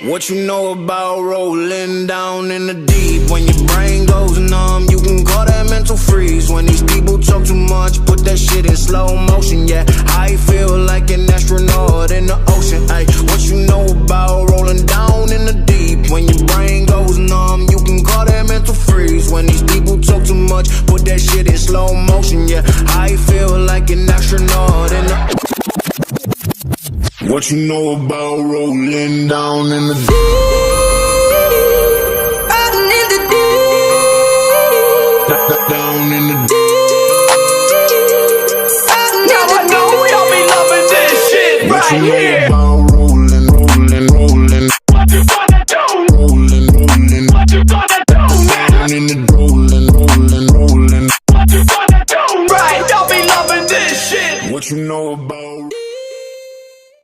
What you know about rolling down in the deep? When your brain goes numb, you can call that mental freeze. When these people talk too much, put that shit in slow motion. Yeah, I feel like an astronaut in the ocean. Ay, what you know about rolling down in the deep? When your brain goes numb, you can call that mental freeze. When these people talk too much, put that shit in slow motion. Yeah, I feel like an astronaut in the What you know about rolling down in the deep? Rolling in the deep. Down in the deep. Now I know y'all be loving this shit right here.